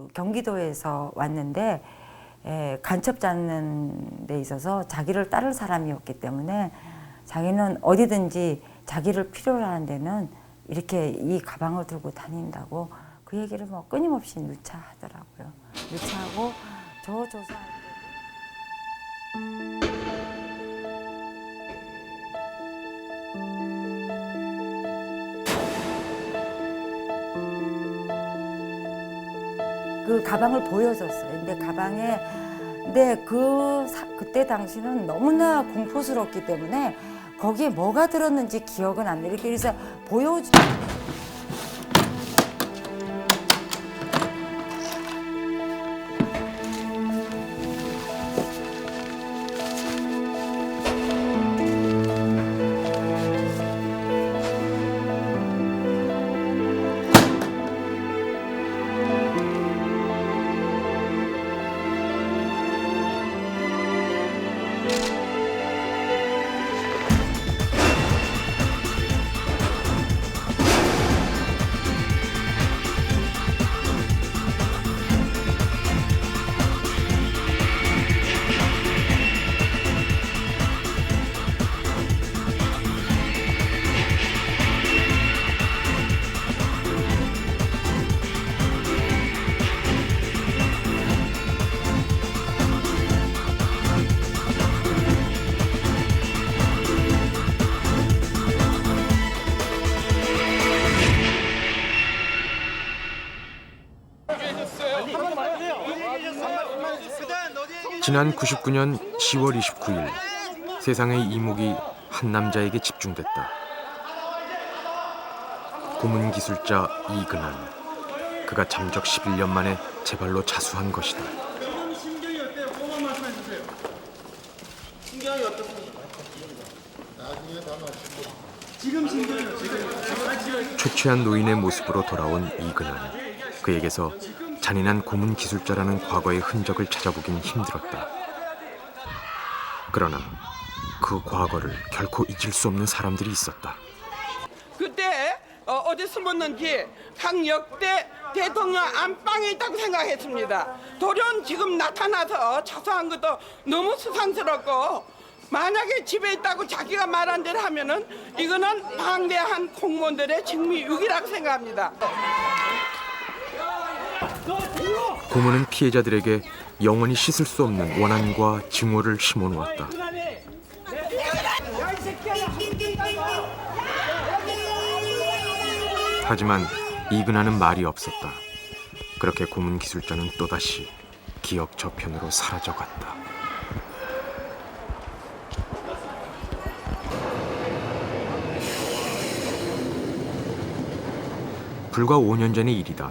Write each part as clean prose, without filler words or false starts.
그 경기도에서 왔는데 간첩 잡는 데 있어서 자기를 따를 사람이었기 때문에 자기는 어디든지 자기를 필요로 하는 데는 이렇게 이 가방을 들고 다닌다고 그 얘기를 뭐 끊임없이 누차하더라고요. 누차하고 저 조사할 때 그 가방을 보여줬어요. 근데 그때 당시는 너무나 공포스럽기 때문에 거기에 뭐가 들었는지 기억은 안 나요. 그래서 보여주. 지난 99년 10월 29일 세상의 이목이 한 남자에게 집중됐다. 고문 기술자 이근한. 그가 잠적 11년 만에 제발로 자수한 것이다. 심경이 어때요? 그것만 말씀해 주세요. 심경이 어떻습니까? 나중에 다 말씀해. 지금 심경이요. 지금. 초췌한 노인의 모습으로 돌아온 이근한. 그에게서 잔인한 고문 기술자라는 과거의 흔적을 찾아보긴 힘들었다. 그러나 그 과거를 결코 잊을 수 없는 사람들이 있었다. 그때 어디 숨었는지 각 역대 대통령 안방에 있다고 생각했습니다. 돌연 지금 나타나서 자수한 것도 너무 수상스럽고, 만약에 집에 있다고 자기가 말한 대로 하면은 이거는 방대한 공무원들의 직무유기라고 생각합니다. 고문은 피해자들에게 영원히 씻을 수 없는 원한과 증오를 심어놓았다. 하지만 이근하는 말이 없었다. 그렇게 고문 기술자는 또다시 기억 저편으로 사라져갔다. 불과 5년 전의 일이다.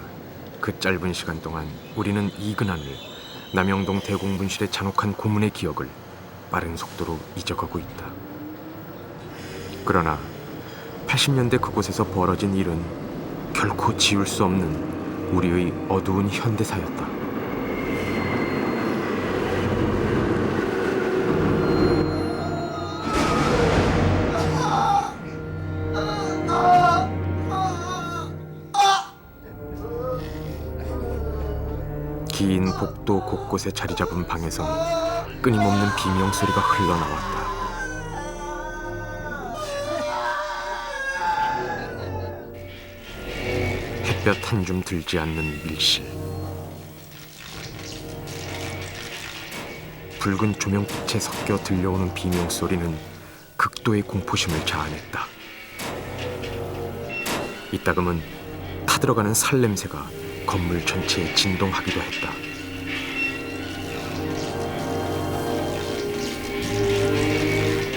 그 짧은 시간 동안 우리는 이근한을, 남영동 대공분실의 잔혹한 고문의 기억을 빠른 속도로 잊어가고 있다. 그러나 80년대 그곳에서 벌어진 일은 결코 지울 수 없는 우리의 어두운 현대사였다. 긴 복도 곳곳에 자리 잡은 방에선 끊임없는 비명소리가 흘러나왔다. 햇볕 한 줌 들지 않는 밀실. 붉은 조명빛에 섞여 들려오는 비명소리는 극도의 공포심을 자아냈다. 이따금은 타들어가는 살냄새가 건물 전체에 진동하기도 했다.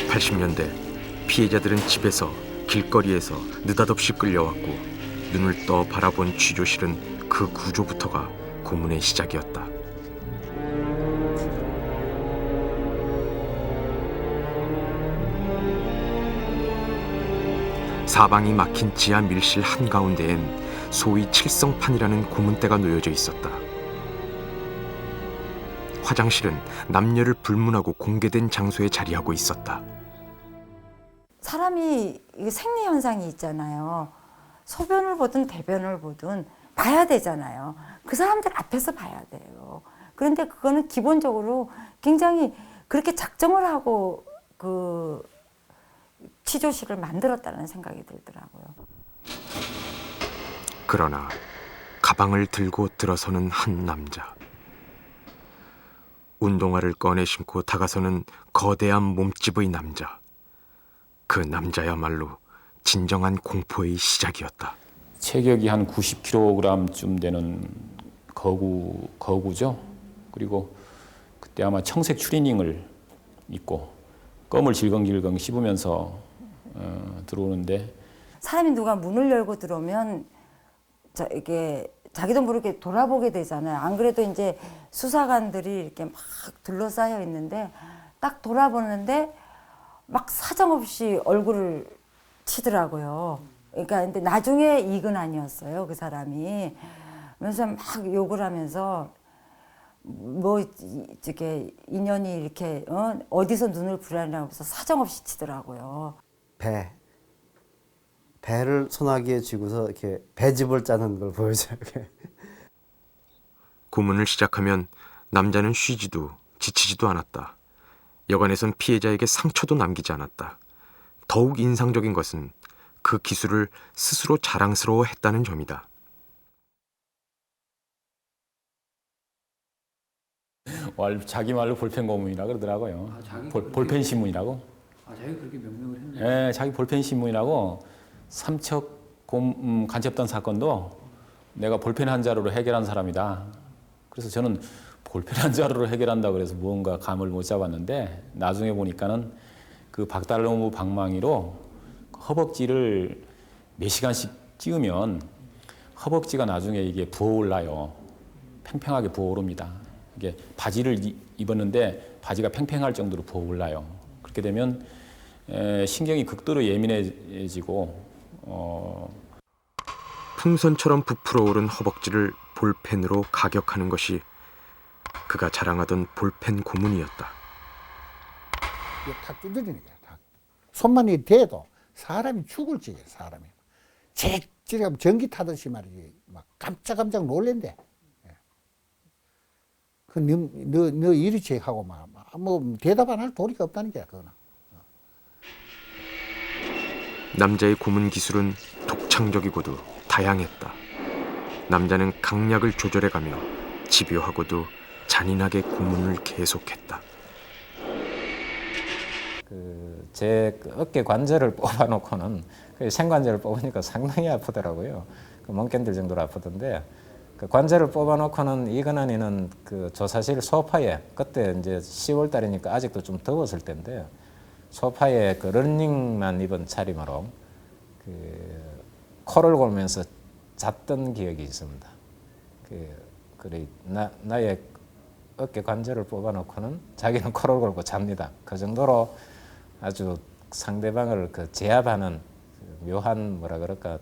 (80년대) 피해자들은 집에서, 길거리에서 느닷없이 끌려왔고, 눈을 떠 바라본 취조실은 그 구조부터가 고문의 시작이었다. 사방이 막힌 지하 밀실 한가운데엔 소위 칠성판이라는 고문대가 놓여져 있었다. 화장실은 남녀를 불문하고 공개된 장소에 자리하고 있었다. 사람이 생리 현상이 있잖아요. 소변을 보든 대변을 보든 봐야 되잖아요. 그 사람들 앞에서 봐야 돼요. 그런데 그거는 기본적으로 굉장히 그렇게 작정을 하고 그 취조실을 만들었다는 생각이 들더라고요. 그러나 가방을 들고 들어서는 한 남자. 운동화를 꺼내 신고 다가서는 거대한 몸집의 남자. 그 남자야말로 진정한 공포의 시작이었다. 체격이 한 90kg쯤 되는 거구죠. 그리고 그때 아마 청색 추리닝을 입고 껌을 질겅질겅 씹으면서 들어오는데, 사람이 누가 문을 열고 들어오면 이게 자기도 모르게 돌아보게 되잖아요. 안 그래도 이제 수사관들이 이렇게 막 둘러싸여 있는데 딱 돌아보는데 막 사정없이 얼굴을 치더라고요. 그러니까 근데 나중에 이근환이었어요, 그 사람이. 그래서 막 욕을 하면서 뭐 이렇게 인연이 이렇게 어디서 눈을 부라냐고 해서 사정없이 치더라고요. 배를 소나기에 쥐고서 이렇게 배즙을 짜는 걸 보여줘요. 고문을 시작하면 남자는 쉬지도 지치지도 않았다. 여간에선 피해자에게 상처도 남기지 않았다. 더욱 인상적인 것은 그 기술을 스스로 자랑스러워했다는 점이다. 자기 말로 볼펜 고문이라고 그러더라고요. 볼펜 신문이라고. 자기가 그렇게 명명을 했나요? 네, 자기 볼펜 신문이라고. 삼척 간첩단 사건도 내가 볼펜 한 자루로 해결한 사람이다. 그래서 저는 볼펜 한 자루로 해결한다고 그래서 무언가 감을 못 잡았는데, 나중에 보니까는 그 박달나무 방망이로 허벅지를 몇 시간씩 찍으면 허벅지가 나중에 이게 부어올라요. 팽팽하게 부어오릅니다. 이게 바지를 입었는데 바지가 팽팽할 정도로 부어올라요. 그렇게 되면 신경이 극도로 예민해지고 풍선처럼 부풀어 오른 허벅지를 볼펜으로 가격하는 것이 그가 자랑하던 볼펜 고문이었다. 이게 다 두드리는 거야. 다. 손만 이 대도 사람이 죽을 지게 사람이. 잭 전기 타듯이 말이지. 막 깜짝 놀랜대. 너 이리 잭하고 뭐 대답 안 할 도리가 없다는 거야, 그거는. 남자의 고문 기술은 독창적이고도 다양했다. 남자는 강약을 조절해가며 집요하고도 잔인하게 고문을 계속했다. 제 어깨 관절을 뽑아놓고는 생관절을 뽑으니까 상당히 아프더라고요. 못 견딜 정도로 아프던데, 그 관절을 뽑아놓고는 이근환이는 그 조사실 소파에, 그때 이제 10월 달이니까 아직도 좀 더웠을 때인데, 소파에 그 러닝만 입은 차림으로 그 코를 골면서 잤던 기억이 있습니다. 나의 어깨 관절을 뽑아놓고는 자기는 코를 골고 잡니다. 그 정도로 아주 상대방을 그 제압하는 묘한 뭐라 그럴까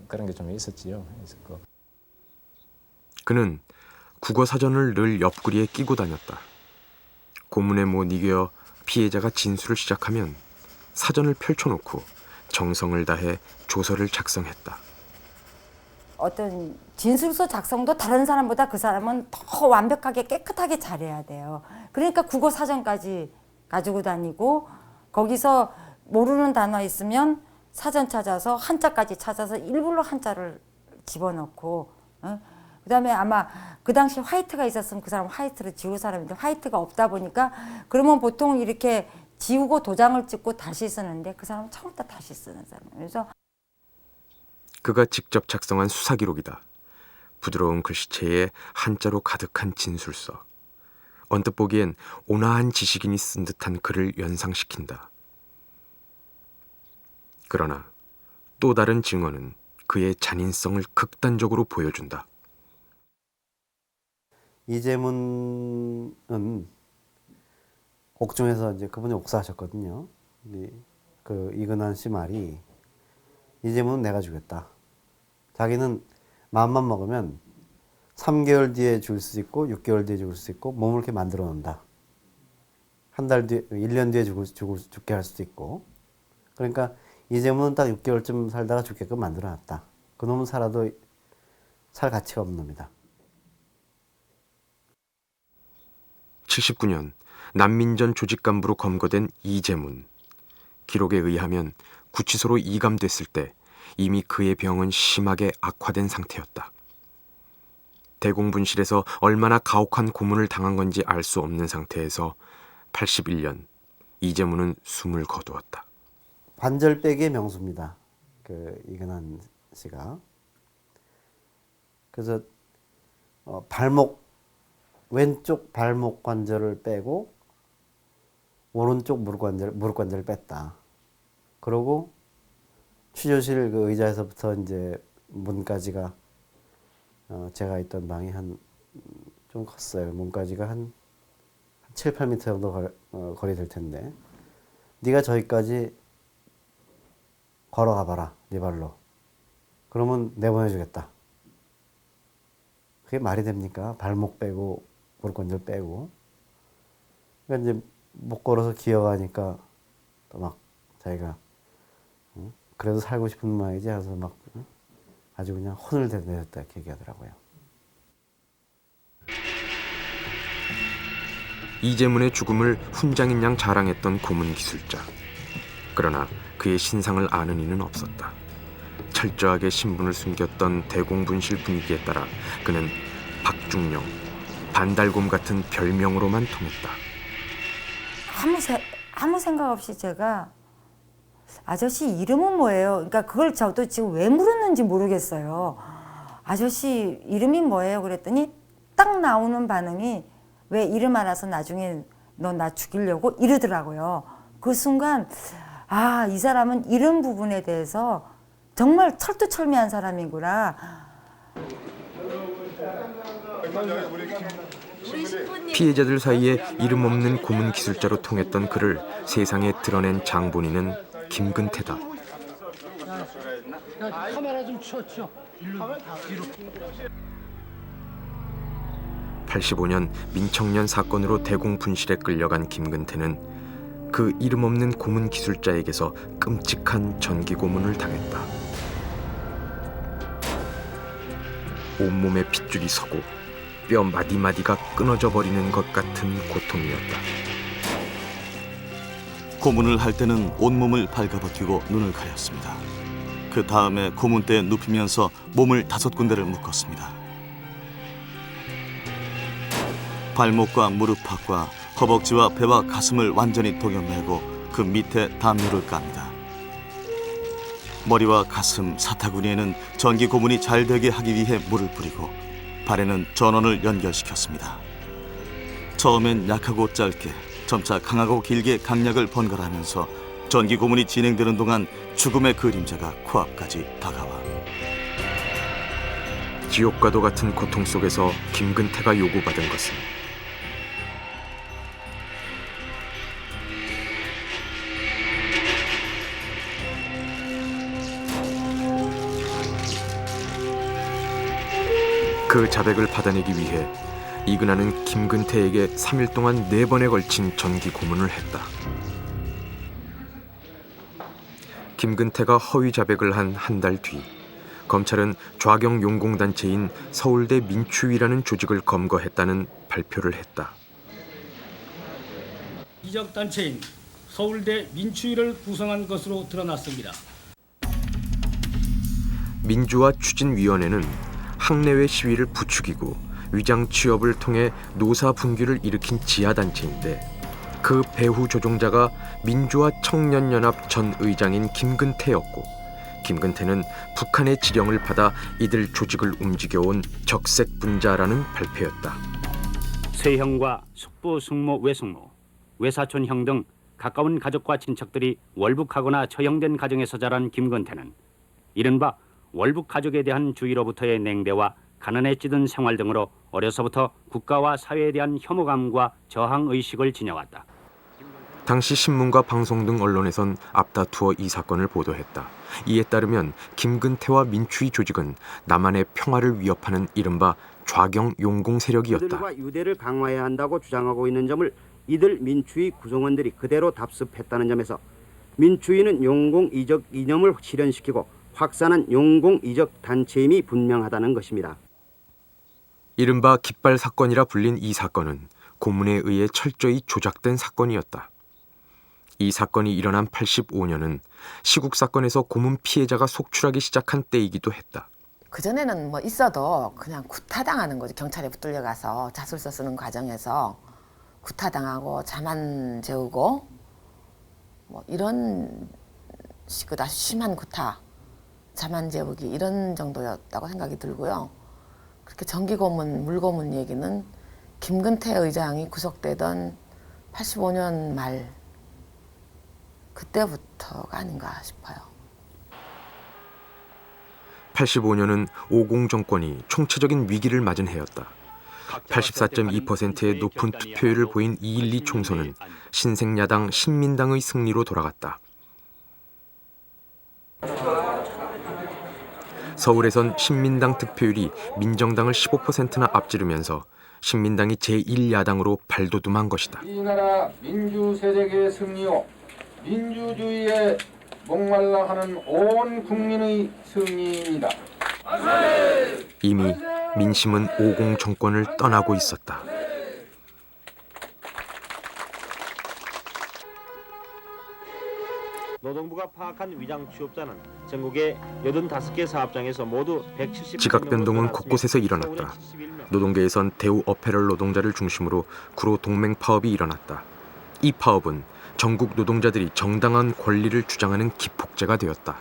그런 게 좀 있었지요. 있었고. 그는 국어 사전을 늘 옆구리에 끼고 다녔다. 고문에 못 이겨 피해자가 진술을 시작하면 사전을 펼쳐놓고 정성을 다해 조서를 작성했다. 어떤 진술서 작성도 다른 사람보다 그 사람은 더 완벽하게 깨끗하게 잘해야 돼요. 그러니까 국어 사전까지 가지고 다니고, 거기서 모르는 단어 있으면 사전 찾아서 한자까지 찾아서 일부러 한자를 집어넣고, 그다음에 아마 그 당시 화이트가 있었으면 그 사람 화이트를 지울 사람인데 화이트가 없다 보니까, 그러면 보통 이렇게 지우고 도장을 찍고 다시 쓰는데 그 사람은 처음부터 다시 쓰는 사람이에요. 그래서 그가 직접 작성한 수사 기록이다. 부드러운 글씨체에 한자로 가득한 진술서. 언뜻 보기엔 온화한 지식인이 쓴 듯한 글을 연상시킨다. 그러나 또 다른 증언은 그의 잔인성을 극단적으로 보여준다. 이재문은 옥중에서 이제 그분이 옥사하셨거든요. 그 이근환 씨 말이, 이재문은 내가 주겠다. 자기는 마음만 먹으면 3개월 뒤에 죽을 수 있고 6개월 뒤에 죽을 수 있고 몸을 이렇게 만들어 놓는다. 한 달 뒤에, 1년 뒤에 죽게 할 수도 있고. 그러니까 이재문은 딱 6개월쯤 살다가 죽게끔 만들어 놨다. 그놈은 살아도 살 가치가 없는 놈이다. 1979년 난민전 조직 간부로 검거된 이재문. 기록에 의하면 구치소로 이감됐을 때 이미 그의 병은 심하게 악화된 상태였다. 대공분실에서 얼마나 가혹한 고문을 당한 건지 알 수 없는 상태에서 81년 이재문은 숨을 거두었다. 관절빼기의 명수입니다. 그 이근한 씨가. 그래서 왼쪽 발목 관절을 빼고 오른쪽 무릎 관절을 뺐다. 그러고 취조실 그 의자에서부터 이제 문까지가 제가 있던 방이 좀 컸어요. 문까지가 한 7, 8m 정도 거리 될 텐데, 네가 저기까지 걸어가 봐라, 네 발로. 그러면 내보내주겠다. 그게 말이 됩니까? 발목 빼고 무릎 관절 빼고. 그러니까 이제 못 걸어서 기어가니까 또 막 자기가 그래도 살고 싶은 마음이지 해서 막 아주 그냥 혼을 내줬다 이렇게 얘기하더라고요. 이재문의 죽음을 훈장인 양 자랑했던 고문 기술자. 그러나 그의 신상을 아는 이는 없었다. 철저하게 신분을 숨겼던 대공분실 분위기에 따라 그는 박중령, 반달곰 같은 별명으로만 통했다. 아무 생각 없이 제가 아저씨 이름은 뭐예요? 그러니까 그걸 저도 지금 왜 물었는지 모르겠어요. 아저씨 이름이 뭐예요? 그랬더니 딱 나오는 반응이 왜 이름 알아서 나중에 너 나 죽이려고 이러더라고요. 그 순간 이 사람은 이런 부분에 대해서 정말 철두철미한 사람이구나. 피해자들 사이에 이름 없는 고문 기술자로 통했던 그를 세상에 드러낸 장본인은 김근태다. 카메라 좀 치워. 85년 민청년 사건으로 대공분실에 끌려간 김근태는 그 이름 없는 고문 기술자에게서 끔찍한 전기 고문을 당했다. 온몸에 핏줄이 서고 뼈 마디마디가 끊어져 버리는 것 같은 고통이었다. 고문을 할 때는 온몸을 발가벗기고 눈을 가렸습니다. 그 다음에 고문대에 눕히면서 몸을 5군데를 묶었습니다. 발목과 무릎팍과 허벅지와 배와 가슴을 완전히 동여매고 그 밑에 담요를 깝니다. 머리와 가슴, 사타구니에는 전기 고문이 잘 되게 하기 위해 물을 뿌리고 발에는 전원을 연결시켰습니다. 처음엔 약하고 짧게, 점차 강하고 길게 강약을 번갈아하면서 전기 고문이 진행되는 동안 죽음의 그림자가 코앞까지 다가와. 지옥과도 같은 고통 속에서 김근태가 요구받은 것은 그 자백을 받아내기 위해 이근하는 김근태에게 3일 동안 4번에 걸친 전기 고문을 했다. 김근태가 허위 자백을 한 한 달 뒤, 검찰은 좌경 용공단체인 서울대 민추위라는 조직을 검거했다는 발표를 했다. 이적단체인 서울대 민추위를 구성한 것으로 드러났습니다. 민주화 추진위원회는 학내외 시위를 부추기고 위장 취업을 통해 노사 분규를 일으킨 지하단체인데, 그 배후 조종자가 민주화 청년연합 전 의장인 김근태였고, 김근태는 북한의 지령을 받아 이들 조직을 움직여온 적색분자라는 발표였다. 세형과 숙부, 숙모, 외숙모, 외사촌 형 등 가까운 가족과 친척들이 월북하거나 처형된 가정에서 자란 김근태는 이른바 월북 가족에 대한 주위로부터의 냉대와 가난에 찌든 생활 등으로 어려서부터 국가와 사회에 대한 혐오감과 저항의식을 지녀왔다. 당시 신문과 방송 등 언론에선 앞다투어 이 사건을 보도했다. 이에 따르면 김근태와 민추위 조직은 남한의 평화를 위협하는 이른바 좌경 용공 세력이었다. 이들과 유대를 강화해야 한다고 주장하고 있는 점을 이들 민추위 구성원들이 그대로 답습했다는 점에서 민추위는 용공 이적 이념을 실현시키고 확산한 용공 이적 단체임이 분명하다는 것입니다. 이른바 깃발 사건이라 불린 이 사건은 고문에 의해 철저히 조작된 사건이었다. 이 사건이 일어난 85년은 시국 사건에서 고문 피해자가 속출하기 시작한 때이기도 했다. 그전에는 뭐 있어도 그냥 구타당하는 거죠. 경찰에 붙들려가서 자술서 쓰는 과정에서 구타당하고 잠안 재우고 뭐 이런 식으로 아주 심한 구타, 잠안 재우기 이런 정도였다고 생각이 들고요. 그렇게 정기고문, 물고문 얘기는 김근태 의장이 구속되던 85년 말 그때부터가 아닌가 싶어요. 85년은 50 정권이 총체적인 위기를 맞은 해였다. 84.2%의 높은 투표율을 보인 2.12 총선은 신생야당 신민당의 승리로 돌아갔다. 서울에선 신민당 득표율이 민정당을 15%나 앞지르면서 신민당이 제1야당으로 발돋움한 것이다. 이 나라 민주세력의 승리요 민주주의에 목말라 하는 온 국민의 승리입니다. 이미 민심은 50 정권을 떠나고 있었다. 노동부가 파악한 위장 취업자는 전국의 85개 사업장에서 모두 170명 지각 변동은 곳곳에서 일어났다. 노동계에선 대우 어페럴 노동자를 중심으로 구로 동맹 파업이 일어났다. 이 파업은 전국 노동자들이 정당한 권리를 주장하는 기폭제가 되었다.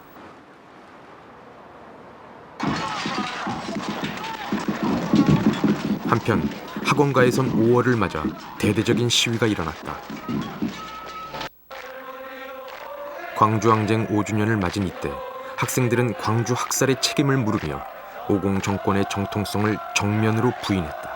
한편 학원가에선 5월을 맞아 대대적인 시위가 일어났다. 광주항쟁 5주년을 맞은 이때 학생들은 광주 학살의 책임을 물으며 50 정권의 정통성을 정면으로 부인했다.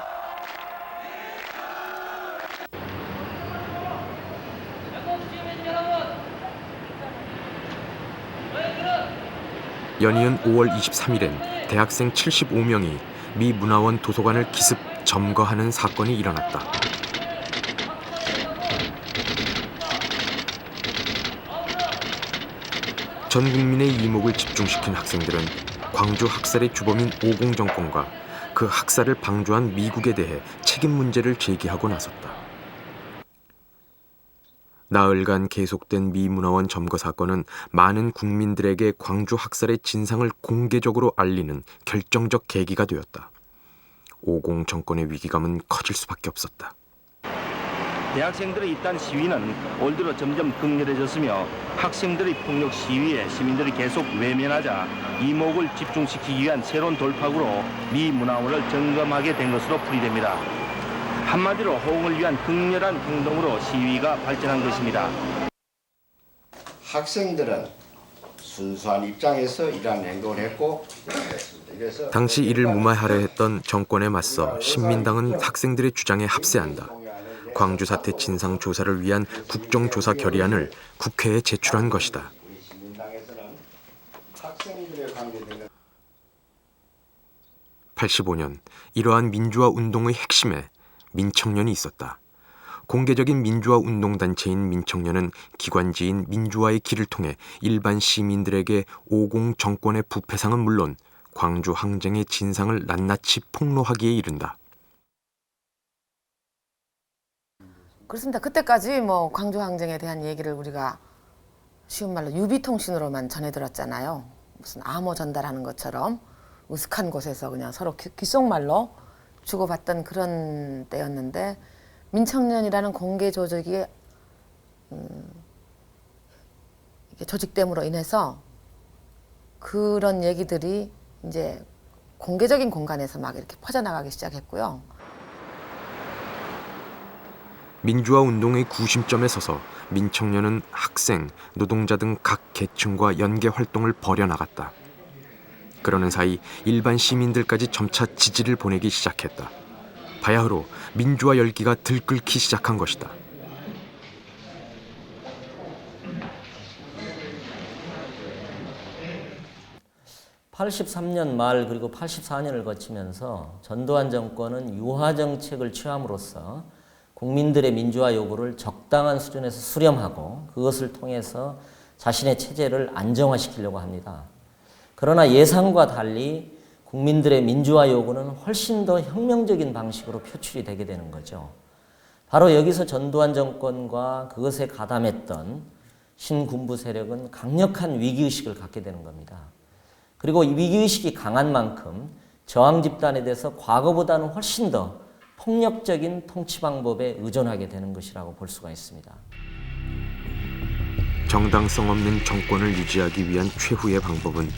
연이은 5월 23일엔 대학생 75명이 미 문화원 도서관을 기습 점거하는 사건이 일어났다. 전 국민의 이목을 집중시킨 학생들은 광주 학살의 주범인 50 정권과 그 학살을 방조한 미국에 대해 책임 문제를 제기하고 나섰다. 나흘간 계속된 미 문화원 점거 사건은 많은 국민들에게 광주 학살의 진상을 공개적으로 알리는 결정적 계기가 되었다. 50 정권의 위기감은 커질 수밖에 없었다. 대학생들의 이딴 시위는 올 들어 점점 극렬해졌으며 학생들의 폭력 시위에 시민들이 계속 외면하자 이목을 집중시키기 위한 새로운 돌파구로 미 문화원을 점검하게 된 것으로 풀이됩니다. 한마디로 호응을 위한 극렬한 행동으로 시위가 발전한 것입니다. 학생들은 순수한 입장에서 이러한 행동을 했고 당시 이를 무마하려 했던 정권에 맞서 신민당은 학생들의 주장에 합세한다. 광주 사태 진상 조사를 위한 국정조사 결의안을 국회에 제출한 것이다. 85년 이러한 민주화 운동의 핵심에 민청년이 있었다. 공개적인 민주화 운동단체인 민청년은 기관지인 민주화의 길을 통해 일반 시민들에게 50 정권의 부패상은 물론 광주 항쟁의 진상을 낱낱이 폭로하기에 이른다. 그렇습니다. 그때까지 뭐 광주 항쟁에 대한 얘기를 우리가 쉬운 말로 유비통신으로만 전해 들었잖아요. 무슨 암호 전달하는 것처럼 으슥한 곳에서 그냥 서로 귓속말로 주고받던 그런 때였는데 민청년이라는 공개 조직이 조직됨으로 인해서 그런 얘기들이 이제 공개적인 공간에서 막 이렇게 퍼져나가기 시작했고요. 민주화 운동의 구심점에 서서 민청년은 학생, 노동자 등 각 계층과 연계 활동을 벌여나갔다. 그러는 사이 일반 시민들까지 점차 지지를 보내기 시작했다. 바야흐로 민주화 열기가 들끓기 시작한 것이다. (83년) 말 그리고 84년을 거치면서 전두환 정권은 유화 정책을 취함으로써 국민들의 민주화 요구를 적당한 수준에서 수렴하고 그것을 통해서 자신의 체제를 안정화시키려고 합니다. 그러나 예상과 달리 국민들의 민주화 요구는 훨씬 더 혁명적인 방식으로 표출이 되게 되는 거죠. 바로 여기서 전두환 정권과 그것에 가담했던 신군부 세력은 강력한 위기의식을 갖게 되는 겁니다. 그리고 이 위기의식이 강한 만큼 저항 집단에 대해서 과거보다는 훨씬 더 폭력적인 통치 방법에 의존하게 되는 것이라고 볼 수가 있습니다. 정당성 없는 정권을 유지하기 위한 최후의 방법은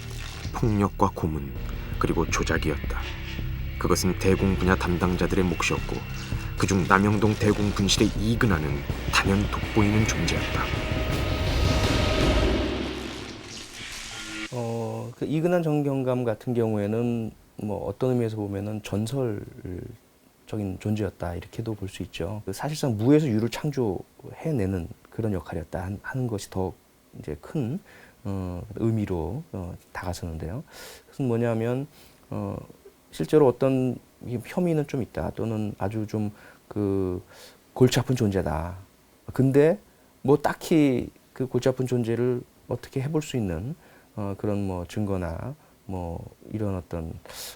폭력과 고문, 그리고 조작이었다. 그것은 대공 분야 담당자들의 몫이었고 그중 남영동 대공 분실의 이근하는 단연 돋보이는 존재였다. 그 이근한 정경감 같은 경우에는 뭐 어떤 의미에서 보면은 전설적인 존재였다 이렇게도 볼 수 있죠. 사실상 무에서 유를 창조해내는 그런 역할이었다 하는 것이 더 이제 큰 의미로 다가서는데요. 그것은 뭐냐면 실제로 어떤 혐의는 좀 있다 또는 아주 좀 그 골치 아픈 존재다. 근데 뭐 딱히 그 골치 아픈 존재를 어떻게 해볼 수 있는 그런 뭐 증거나 뭐 이런 어떤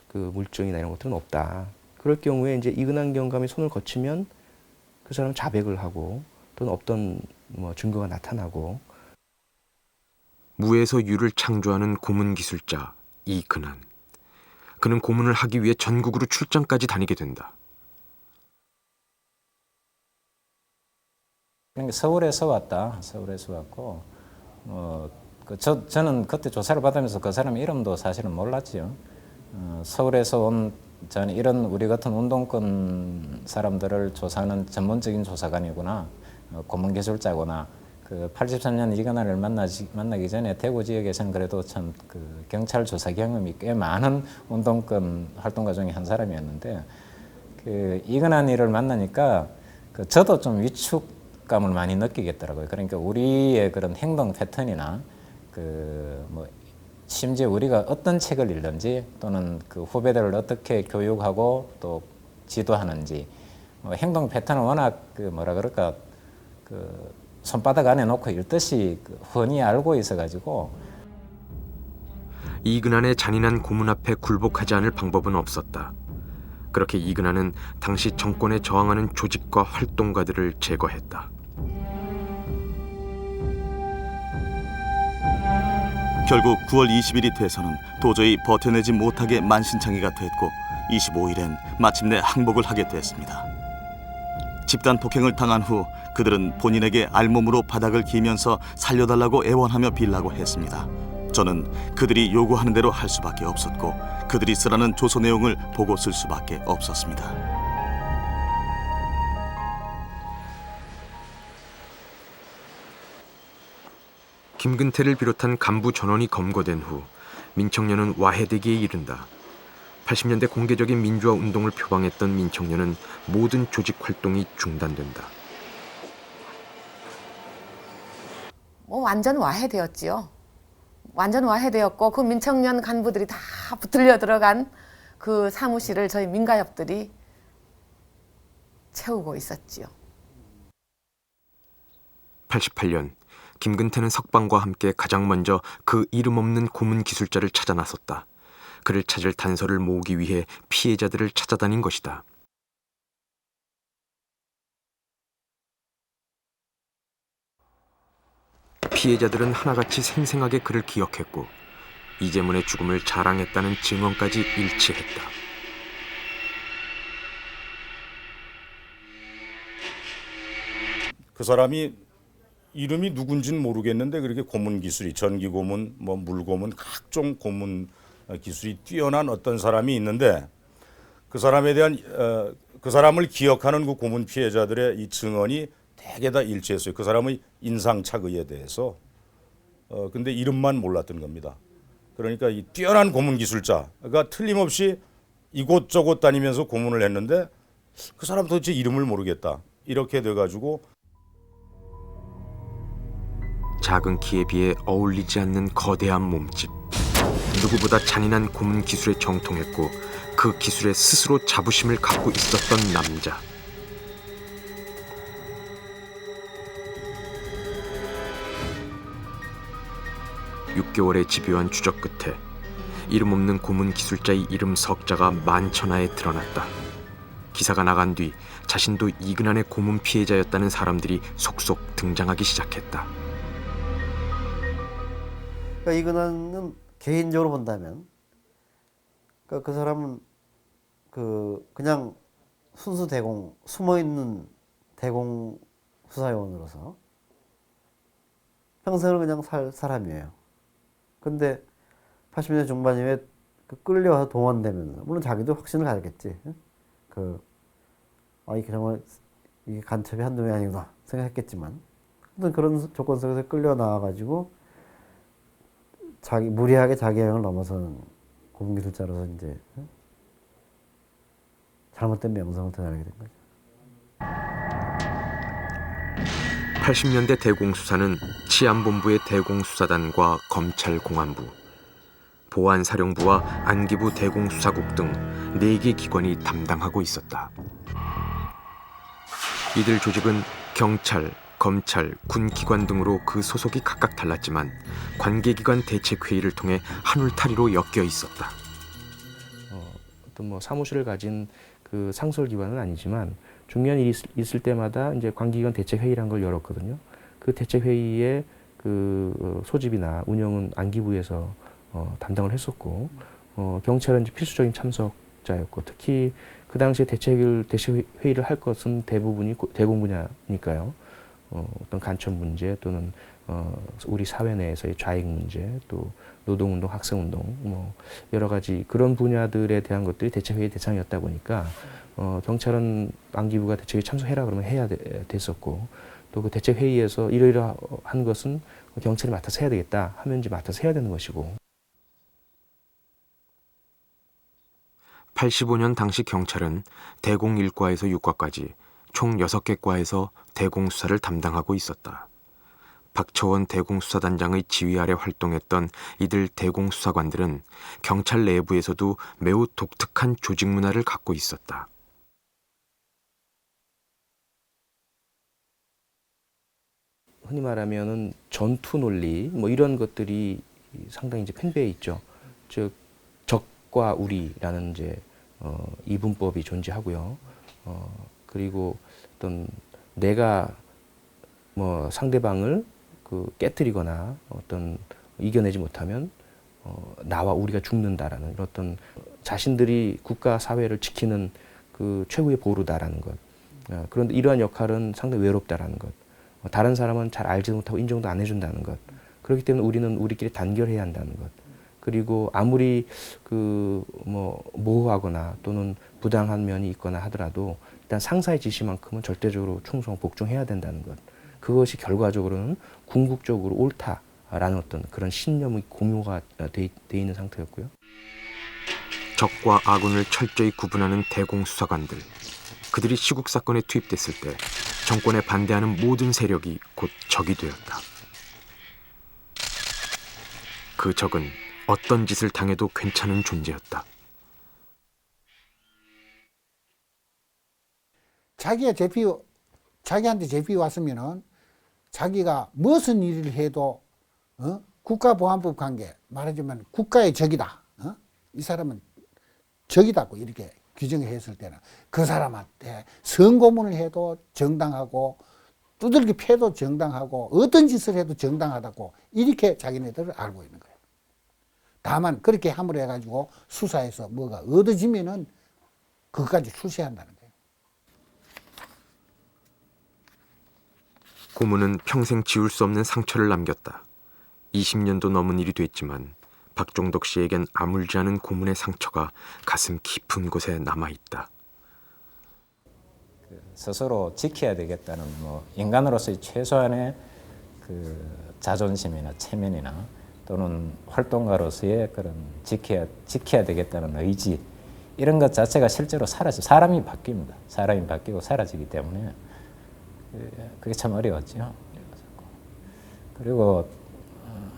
그 물증이나 이런 것들은 없다. 그럴 경우에 이제 이근한 경감이 손을 거치면 그 사람은 자백을 하고 또는 없던 뭐 증거가 나타나고. 무에서 유를 창조하는 고문 기술자 이근한. 그는 고문을 하기 위해 전국으로 출장까지 다니게 된다. 서울에서 왔다. 서울에서 왔고 저는 그때 조사를 받으면서 그 사람 이름도 사실은 몰랐지요. 서울에서 온 저는 이런 우리 같은 운동권 사람들을 조사하는 전문적인 조사관이구나, 고문기술자구나. 그 83년 이근한을 만나기 전에 대구 지역에서는 그래도 참 그 경찰 조사 경험이 꽤 많은 운동권 활동가 중에 한 사람이었는데 그 이근한 일을 만나니까 저도 좀 위축감을 많이 느끼겠더라고요. 그러니까 우리의 그런 행동 패턴이나 뭐 심지어 우리가 어떤 책을 읽는지 또는 그 후배들을 어떻게 교육하고 또 지도하는지 행동 패턴은 워낙 뭐라 그럴까 손바닥 안에 놓고 읽듯이 훤히 알고 있어가지고 이근한의 잔인한 고문 앞에 굴복하지 않을 방법은 없었다. 그렇게 이근한은 당시 정권에 저항하는 조직과 활동가들을 제거했다. 결국 9월 20일이 돼서는 도저히 버텨내지 못하게 만신창이가 됐고 25일엔 마침내 항복을 하게 됐습니다. 집단 폭행을 당한 후 그들은 본인에게 알몸으로 바닥을 기면서 살려달라고 애원하며 빌라고 했습니다. 저는 그들이 요구하는 대로 할 수밖에 없었고 그들이 쓰라는 조서 내용을 보고 쓸 수밖에 없었습니다. 김근태를 비롯한 간부 전원이 검거된 후 민청년은 와해되기에 이른다. 80년대 공개적인 민주화 운동을 표방했던 민청년은 모든 조직 활동이 중단된다. 뭐 완전 와해되었지요. 완전 와해되었고 그 민청년 간부들이 다 붙들려 들어간 그 사무실을 저희 민가협들이 채우고 있었지요. 88년 김근태는 석방과 함께 가장 먼저 그 이름 없는 고문 기술자를 찾아 나섰다. 그를 찾을 단서를 모으기 위해 피해자들을 찾아다닌 것이다. 피해자들은 하나같이 생생하게 그를 기억했고 이재문의 죽음을 자랑했다는 증언까지 일치했다. 그 사람이 이름이 누군지는 모르겠는데 그렇게 고문 기술이 전기 고문, 뭐 물고문, 각종 고문 기술이 뛰어난 어떤 사람이 있는데 그 사람에 대한 그 사람을 기억하는 그 고문 피해자들의 이 증언이 대개 다 일치했어요. 그 사람의 인상착의에 대해서. 근데 이름만 몰랐던 겁니다. 그러니까 이 뛰어난 고문 기술자가 틀림없이 이곳저곳 다니면서 고문을 했는데 그 사람 도대체 이름을 모르겠다. 이렇게 돼가지고 작은 키에 비해 어울리지 않는 거대한 몸집. 누구보다 잔인한 고문 기술에 정통했고 그 기술에 스스로 자부심을 갖고 있었던 남자. (6개월의) 집요한 추적 끝에 이름 없는 고문 기술자의 이름 석자가 만천하에 드러났다. 기사가 나간 뒤 자신도 이근한의 고문 피해자였다는 사람들이 속속 등장하기 시작했다. 그러니까 이근한은 개인적으로 본다면 그러니까 그 사람은 그냥 순수 대공, 숨어있는 대공 수사요원으로서 평생을 그냥 살 사람이에요. 근데 80년대 중반에 끌려와서 동원되면서 물론 자기도 확신을 가졌겠지. 이게 정말 이게 간첩이 한두 명이 아니구나 생각했겠지만 아무튼 그런 조건 속에서 끌려 나와가지고 무리하게 자기 영역을 넘어서는 고문기술자로서 이제 잘못된 명성을 드러내게 된 거죠. 80년대 대공수사는 치안본부의 대공수사단과 검찰공안부, 보안사령부와 안기부 대공수사국 등 4개 기관이 담당하고 있었다. 이들 조직은 경찰, 검찰, 군기관 등으로 그 소속이 각각 달랐지만 관계기관 대책회의를 통해 한울타리로 엮여 있었다. 어떤 사무실을 가진 그 상설기관은 아니지만 중요한 일이 있을 때마다 이제 관계기관 대책회의라는 걸 열었거든요. 그 대책회의의 그 소집이나 운영은 안기부에서 담당을 했었고, 경찰은 이제 필수적인 참석자였고, 특히 그 당시에 대책회의를 할 것은 대부분이 대공 분야니까요. 어떤 간첩 문제 또는 우리 사회 내에서의 좌익 문제, 또 노동운동, 학생운동, 여러 가지 그런 분야들에 대한 것들이 대책회의 대상이었다 보니까 경찰은 안기부가 대책회의 참석해라 그러면 해야 됐었고, 또 그 대책회의에서 이러이러한 것은 경찰이 맡아서 해야 되겠다 하면 이제 맡아서 해야 되는 것이고. 85년 당시 경찰은 대공 1과에서 6과까지 총 6개 과에서 대공수사를 담당하고 있었다. 박처원 대공수사단장의 지휘 아래 활동했던 이들 대공수사관들은 경찰 내부에서도 매우 독특한 조직 문화를 갖고 있었다. 흔히 말하면은 전투 논리 이런 것들이 상당히 이제 팽배해 있죠. 즉 적과 우리라는 이제 이분법이 존재하고요. 그리고 어떤 내가 상대방을 깨뜨리거나 어떤 이겨내지 못하면 나와 우리가 죽는다라는 어떤 자신들이 국가 사회를 지키는 그 최후의 보루다라는 것. 그런데 이러한 역할은 상당히 외롭다라는 것. 다른 사람은 잘 알지도 못하고 인정도 안 해준다는 것. 그렇기 때문에 우리는 우리끼리 단결해야 한다는 것. 그리고 아무리 모호하거나 또는 부당한 면이 있거나 하더라도 일단 상사의 지시만큼은 절대적으로 충성, 복종해야 된다는 것. 그것이 결과적으로는 궁극적으로 옳다라는 어떤 그런 신념의 공유가 돼 있는 상태였고요. 적과 아군을 철저히 구분하는 대공수사관들. 그들이 시국 사건에 투입됐을 때 정권에 반대하는 모든 세력이 곧 적이 되었다. 그 적은 어떤 짓을 당해도 괜찮은 존재였다. 자기한테 제피 왔으면은 자기가 무슨 일을 해도 국가보안법 관계 말하자면 국가의 적이다. 이 사람은 적이다고 이렇게 규정했을 때는 그 사람한테 성고문을 해도 정당하고 두들겨 패도 정당하고 어떤 짓을 해도 정당하다고 이렇게 자기네들을 알고 있는 거예요. 다만 그렇게 함으로 해가지고 수사에서 뭐가 얻어지면은 그것까지 출시한다는 거예요. 고문은 평생 지울 수 없는 상처를 남겼다. 20년도 넘은 일이 됐지만 박종덕 씨에겐 아물지 않은 고문의 상처가 가슴 깊은 곳에 남아있다. 스스로 지켜야 되겠다는 인간으로서의 최소한의 그 자존심이나 체면이나 또는 활동가로서의 그런 지켜야 되겠다는 의지 이런 것 자체가 실제로 사라져 사람이 바뀝니다. 사람이 바뀌고 사라지기 때문에 그게 참 어려웠죠. 그리고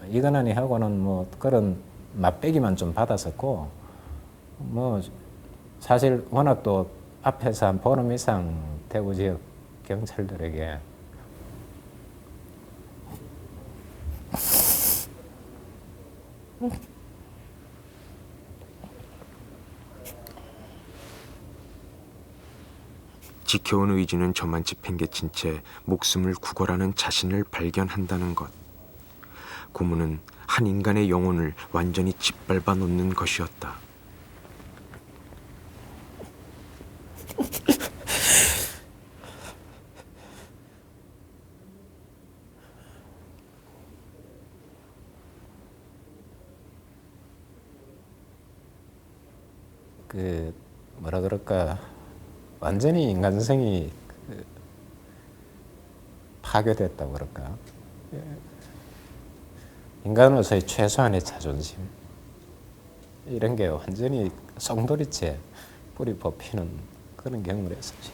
이근한이 하고는 그런 맛배기만 좀 받았었고 사실 워낙 또 앞에서 한 보름 이상 대구 지역 경찰들에게 지켜온 의지는 저만치 팽개친 채 목숨을 구걸하는 자신을 발견한다는 것. 고문은 한 인간의 영혼을 완전히 짓밟아 놓는 것이었다. 그 뭐라 그럴까, 완전히 인간성이 파괴됐다고 그럴까. 인간으로서의 최소한의 자존심, 이런 게 완전히 송두리째 뿌리 뽑히는 그런 경우를 했었죠.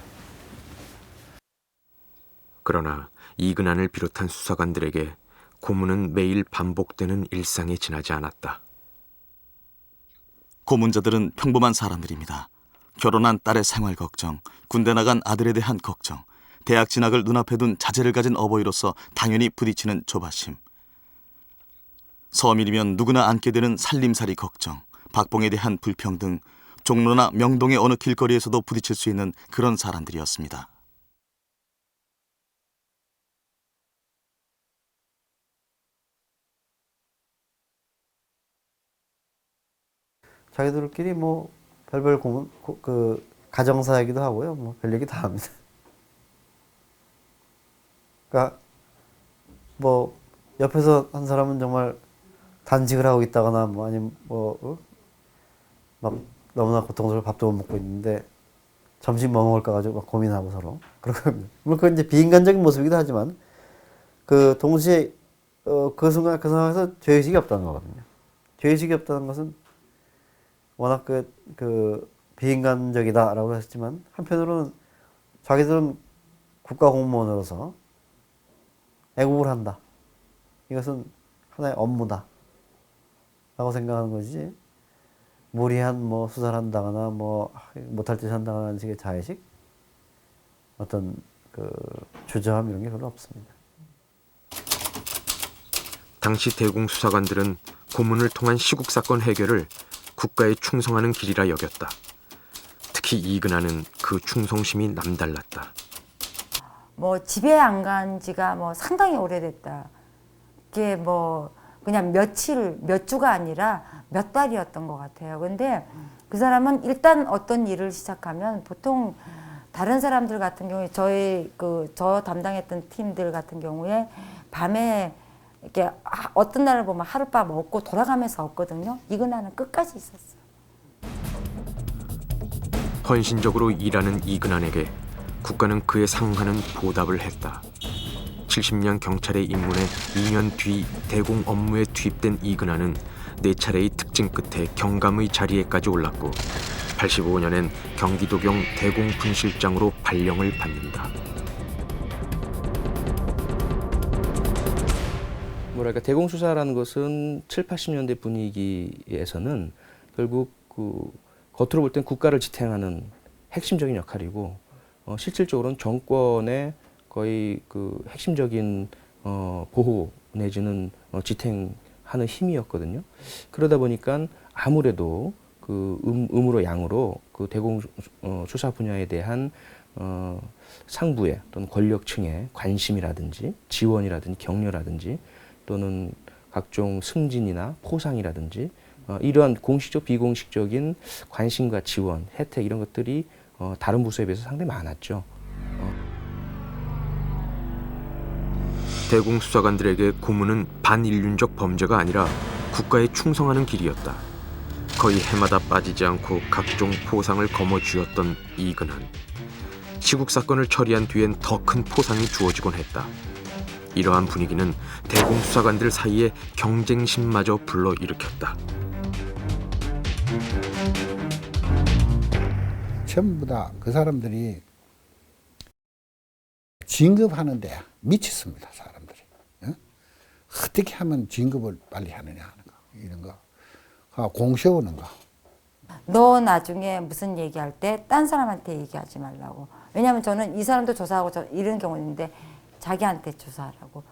그러나 이근한을 비롯한 수사관들에게 고문은 매일 반복되는 일상에 지나지 않았다. 고문자들은 평범한 사람들입니다. 결혼한 딸의 생활 걱정, 군대 나간 아들에 대한 걱정, 대학 진학을 눈앞에 둔 자제를 가진 어버이로서 당연히 부딪히는 조바심. 서민이면 누구나 안게 되는 살림살이 걱정, 박봉에 대한 불평등, 종로나 명동의 어느 길거리에서도 부딪힐 수 있는 그런 사람들이었습니다. 자기들끼리 뭐 별별 고문, 그 가정사이기도 하고요. 뭐 별 얘기 다 합니다. 그러니까 뭐 옆에서 한 사람은 정말 단식을 하고 있다거나 뭐 아니면 뭐 막 너무나 고통스러워 밥도 못 먹고 있는데 점심 뭐 먹을까 가지고 막 고민하고 서로 그러거든요. 물론 그건 이제 비인간적인 모습이기도 하지만 그 동시에 그 순간 그 상황에서 죄의식이 없다는 거거든요. 죄의식이 없다는 것은 워낙 그 비인간적이다라고 했지만 한편으로는 자기들은 국가 공무원으로서 애국을 한다. 이것은 하나의 업무다. 라고 생각하는 거지. 무리한 뭐 수사를 한다거나 뭐 못할 짓 한다거나 하는 식의 자의식, 어떤 그 주저함 이런 게 별로 없습니다. 당시 대공 수사관들은 고문을 통한 시국 사건 해결을 국가에 충성하는 길이라 여겼다. 특히 이근한은 그 충성심이 남달랐다. 뭐 집에 안 간 지가 뭐 상당히 오래됐다. 그게 뭐 그냥 며칠, 몇 주가 아니라 몇 달이었던 것 같아요. 근데 그 사람은 일단 어떤 일을 시작하면 보통 다른 사람들 같은 경우에 저 담당했던 팀들 같은 경우에 밤에 이렇게 어떤 날을 보면 하룻밤 먹고 돌아가면서 없거든요. 이근한은 끝까지 있었어요. 헌신적으로 일하는 이근한에게 국가는 그에 상응하는 보답을 했다. 70년 경찰에 입문해 2년 뒤 대공 업무에 투입된 이근한은 4차례의 특징 끝에 경감의 자리에까지 올랐고 85년엔 경기도경 대공 분실장으로 발령을 받는다. 뭐랄까, 대공수사라는 것은 7, 80년대 분위기에서는 결국 그 겉으로 볼 땐 국가를 지탱하는 핵심적인 역할이고 실질적으로는 정권의 거의 그 핵심적인 보호 내지는 지탱하는 힘이었거든요. 그러다 보니까 아무래도 그 음으로 양으로 그 대공 수사 분야에 대한 상부의 또는 권력층의 관심이라든지 지원이라든지 격려라든지 또는 각종 승진이나 포상이라든지 이러한 공식적 비공식적인 관심과 지원, 혜택 이런 것들이 다른 부서에 비해서 상당히 많았죠. 대공 수사관들에게 고문은 반인륜적 범죄가 아니라 국가에 충성하는 길이었다. 거의 해마다 빠지지 않고 각종 포상을 거머쥐었던 이근한. 시국 사건을 처리한 뒤엔 더 큰 포상이 주어지곤 했다. 이러한 분위기는 대공 수사관들 사이에 경쟁심마저 불러일으켰다. 전부 다 그 사람들이 진급하는데 미쳤습니다. 사람들이. 어떻게 하면 진급을 빨리 하느냐 하는 거, 이런 거, 공 세우는 거. 너 나중에 무슨 얘기할 때 딴 사람한테 얘기하지 말라고. 왜냐하면 저는 이 사람도 조사하고 이런 경우 있는데 자기한테 조사하라고.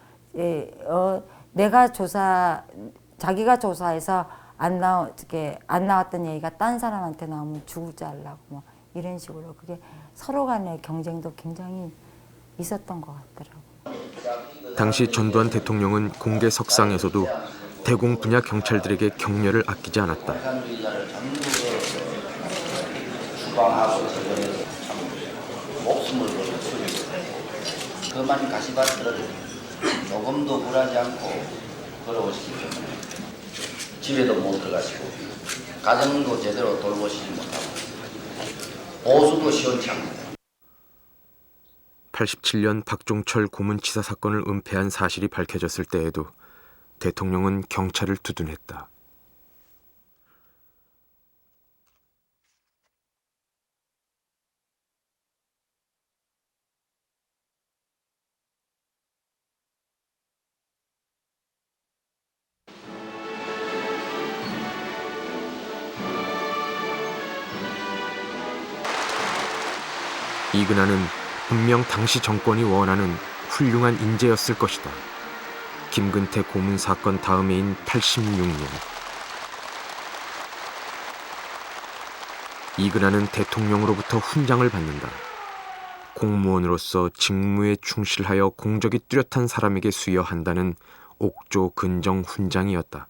자기가 조사해서 안 나왔던 얘기가 딴 사람한테 나오면 죽을 줄 알라고 뭐 이런 식으로 그게 서로 간의 경쟁도 굉장히 있었던 것 같더라고요. 당시 전두환 대통령은 공개 석상에서도 대공 분야 경찰들에게 격려를 아끼지 않았다. 주방하고 저번에 참 목숨을 걸고 수리고 그만 가시밭들을 조금도 굴하지 않고 걸어오시기 때문에 집에도 못 들어가시고 가정도 제대로 돌보시지 못하고 보수도 시원치 않고 87년 박종철 고문치사 사건을 은폐한 사실이 밝혀졌을 때에도 대통령은 경찰을 두둔했다. 이근하는 분명 당시 정권이 원하는 훌륭한 인재였을 것이다. 김근태 고문 사건 다음해인 86년 이근하는 대통령으로부터 훈장을 받는다. 공무원으로서 직무에 충실하여 공적이 뚜렷한 사람에게 수여한다는 옥조 근정 훈장이었다.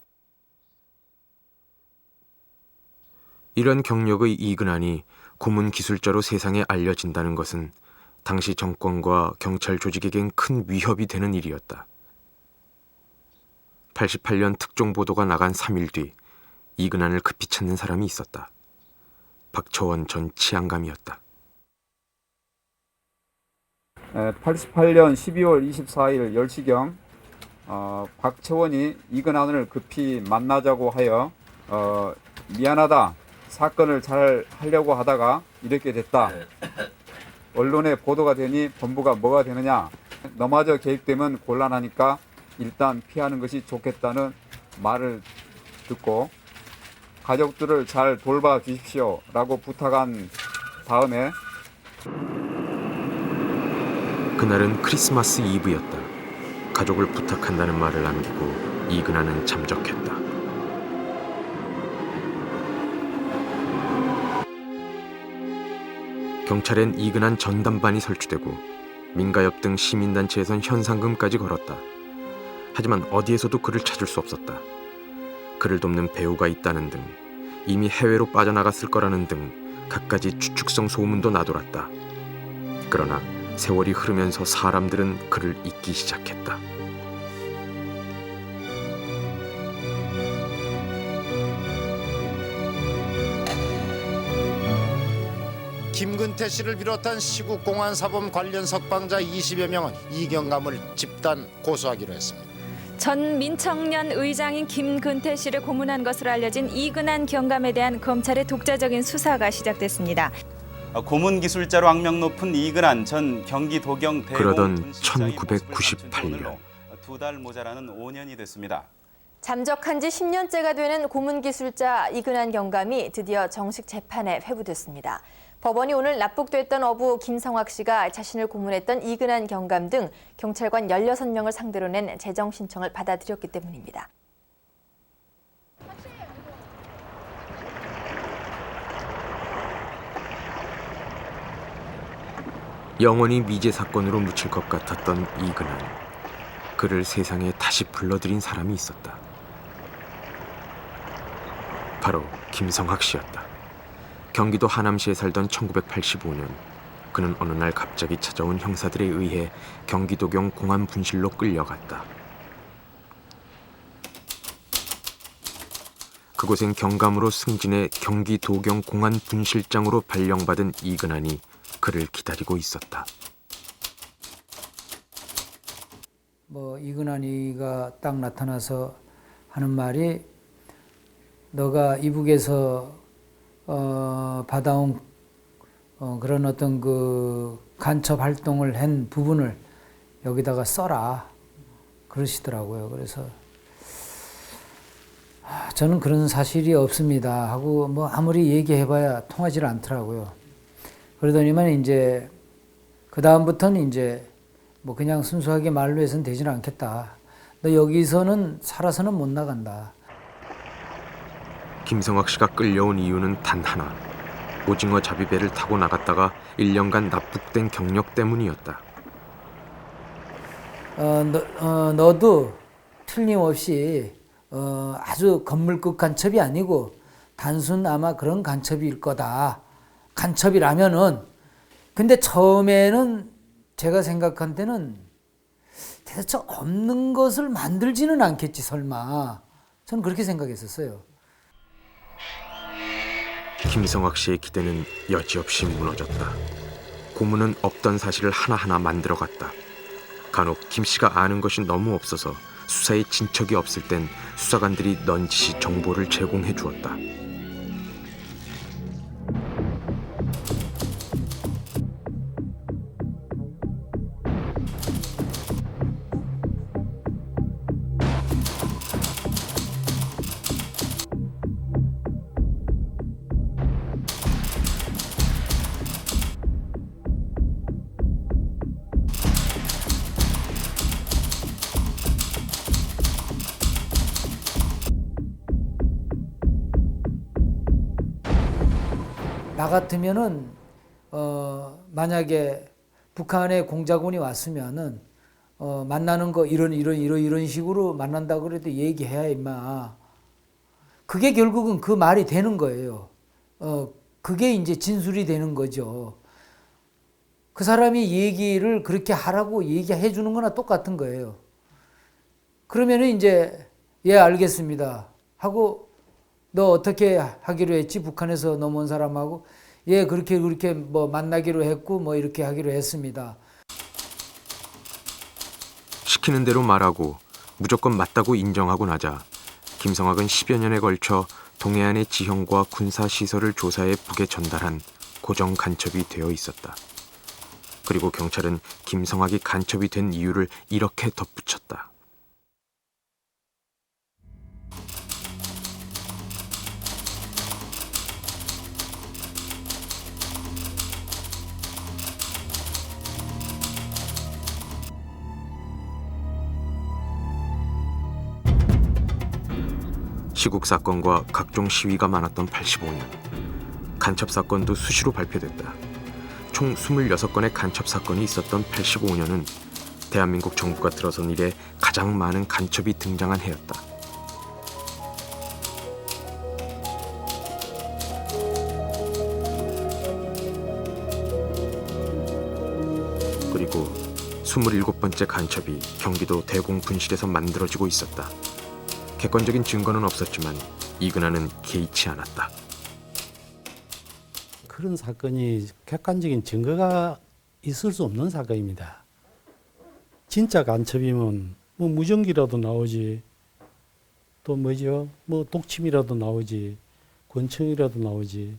이런 경력의 이근한이 고문 기술자로 세상에 알려진다는 것은 당시 정권과 경찰 조직에겐 큰 위협이 되는 일이었다. 88년 특종보도가 나간 3일 뒤 이근한을 급히 찾는 사람이 있었다. 박처원 전 치안감이었다. 88년 12월 24일 10시경 박처원이 이근한을 급히 만나자고 하여 미안하다. 사건을 잘 하려고 하다가 이렇게 됐다. 언론에 보도가 되니 본부가 뭐가 되느냐. 너마저 계획되면 곤란하니까 일단 피하는 것이 좋겠다는 말을 듣고 가족들을 잘 돌봐 주십시오 라고 부탁한 다음에 그날은 크리스마스 이브였다. 가족을 부탁한다는 말을 남기고 이근한은 잠적했다. 경찰엔 이근한 전담반이 설치되고 민가협 등 시민단체에선 현상금까지 걸었다. 하지만 어디에서도 그를 찾을 수 없었다. 그를 돕는 배우가 있다는 등 이미 해외로 빠져나갔을 거라는 등 갖가지 추측성 소문도 나돌았다. 그러나 세월이 흐르면서 사람들은 그를 잊기 시작했다. 김근태 씨를 비롯한 시국 공안사범 관련 석방자 20여 명은 이경감을 집단 고소하기로 했습니다. 전 민청년 의장인 김근태 씨를 고문한 것으로 알려진 이근한 경감에 대한 검찰의 독자적인 수사가 시작됐습니다. 고문 기술자로 악명 높은 이근한 전 경기도경 그러던 1998년 2달 모자라는 5년이 됐습니다. 잠적한 지 10년째가 되는 고문 기술자 이근한 경감이 드디어 정식 재판에 회부됐습니다. 법원이 오늘 납북됐던 어부 김성학 씨가 자신을 고문했던 이근한 경감 등 경찰관 16명을 상대로 낸 재정 신청을 받아들였기 때문입니다. 영원히 미제 사건으로 묻힐 것 같았던 이근한. 그를 세상에 다시 불러들인 사람이 있었다. 바로 김성학 씨였다. 경기도 하남시에 살던 1985년 그는 어느 날 갑자기 찾아온 형사들에 의해 경기도경 공안분실로 끌려갔다. 그곳엔 경감으로 승진해 경기도경 공안분실장으로 발령받은 이근한이 그를 기다리고 있었다. 이근한이가 딱 나타나서 하는 말이 너가 이북에서 받아온 그런 어떤 그 간첩 활동을 한 부분을 여기다가 써라 그러시더라고요. 그래서 저는 그런 사실이 없습니다 하고 아무리 얘기해봐야 통하지를 않더라고요. 그러더니만 이제 그 다음부터는 이제 그냥 순수하게 말로 해서는 되지는 않겠다. 너 여기서는 살아서는 못 나간다. 김성학 씨가 끌려온 이유는 단 하나. 오징어 잡이배를 타고 나갔다가 1년간 납북된 경력 때문이었다. 너도 틀림없이 아주 건물급 간첩이 아니고 단순 아마 그런 간첩일 거다. 간첩이라면은. 근데 처음에는 제가 생각한 때는 대체 없는 것을 만들지는 않겠지 설마. 저는 그렇게 생각했었어요. 김성학 씨의 기대는 여지없이 무너졌다. 고문은 없던 사실을 하나하나 만들어갔다. 간혹 김 씨가 아는 것이 너무 없어서 수사에 진척이 없을 땐 수사관들이 넌지시 정보를 제공해 주었다. 나 같으면은 만약에 북한에 공작원이 왔으면은 만나는 거 이런 식으로 만난다 그래도 얘기해야 임마. 그게 결국은 그 말이 되는 거예요. 그게 이제 진술이 되는 거죠. 그 사람이 얘기를 그렇게 하라고 얘기해 주는 거나 똑같은 거예요. 그러면은 이제 예 알겠습니다 하고 너 어떻게 하기로 했지? 북한에서 넘어온 사람하고 예 그렇게 뭐 만나기로 했고 뭐 이렇게 하기로 했습니다. 시키는 대로 말하고 무조건 맞다고 인정하고 나자 김성학은 10여 년에 걸쳐 동해안의 지형과 군사시설을 조사해 북에 전달한 고정 간첩이 되어 있었다. 그리고 경찰은 김성학이 간첩이 된 이유를 이렇게 덧붙였다. 시국 사건과 각종 시위가 많았던 85년, 간첩 사건도 수시로 발표됐다. 총 26건의 간첩 사건이 있었던 85년은 대한민국 정부가 들어선 이래 가장 많은 간첩이 등장한 해였다. 그리고 27번째 간첩이 경기도 대공분실에서 만들어지고 있었다. 객관적인 증거는 없었지만 이근환은 개의치 않았다. 그런 사건이 객관적인 증거가 있을 수 없는 사건입니다. 진짜 간첩이면 뭐 무전기라도 나오지, 또 뭐죠? 뭐 독침이라도 나오지, 권총이라도 나오지,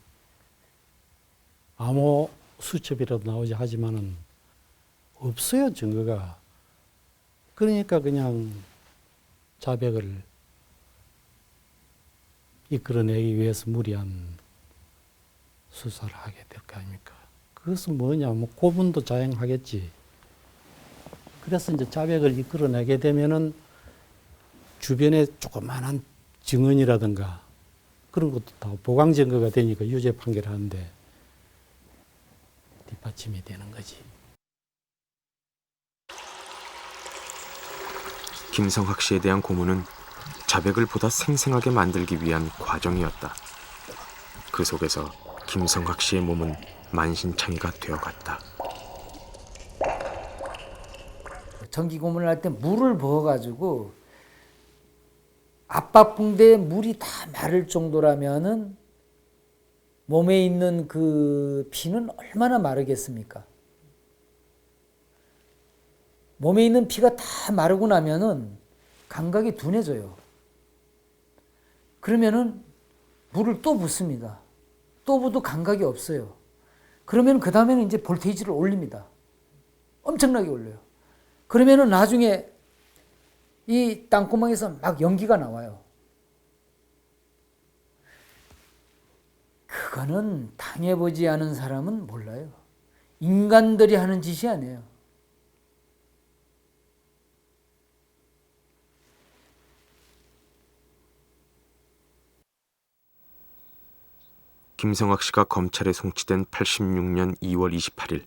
암호 수첩이라도 나오지 하지만은 없어요, 증거가. 그러니까 그냥 자백을 이끌어내기 위해서 무리한 수사를 하게 될 거 아닙니까? 그것은 뭐냐, 뭐 고문도 자행하겠지. 그래서 이제 자백을 이끌어내게 되면은 주변에 조그만한 증언이라든가 그런 것도 다 보강 증거가 되니까 유죄 판결을 하는데 뒷받침이 되는 거지. 김성학 씨에 대한 고문은 자백을 보다 생생하게 만들기 위한 과정이었다. 그 속에서 김성학 씨의 몸은 만신창이가 되어갔다. 전기 고문을 할 때 물을 부어가지고 압박붕대에 물이 다 마를 정도라면은 몸에 있는 그 피는 얼마나 마르겠습니까? 몸에 있는 피가 다 마르고 나면은 감각이 둔해져요. 그러면은 물을 또 붓습니다. 또 부어도 감각이 없어요. 그러면 그 다음에는 이제 볼테이지를 올립니다. 엄청나게 올려요. 그러면은 나중에 이 땅구멍에서 막 연기가 나와요. 그거는 당해보지 않은 사람은 몰라요. 인간들이 하는 짓이 아니에요. 김성학 씨가 검찰에 송치된 86년 2월 28일,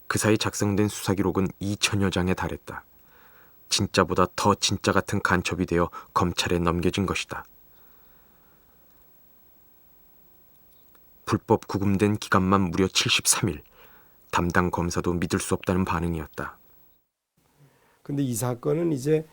그 사이 작성된 수사기록은 2천여 장에 달했다. 진짜보다 더 진짜 같은 간첩이 되어 검찰에 넘겨진 것이다. 불법 구금된 기간만 무려 73일. 담당 검사도 믿을 수 없다는 반응이었다. 근데 이 사건은 이제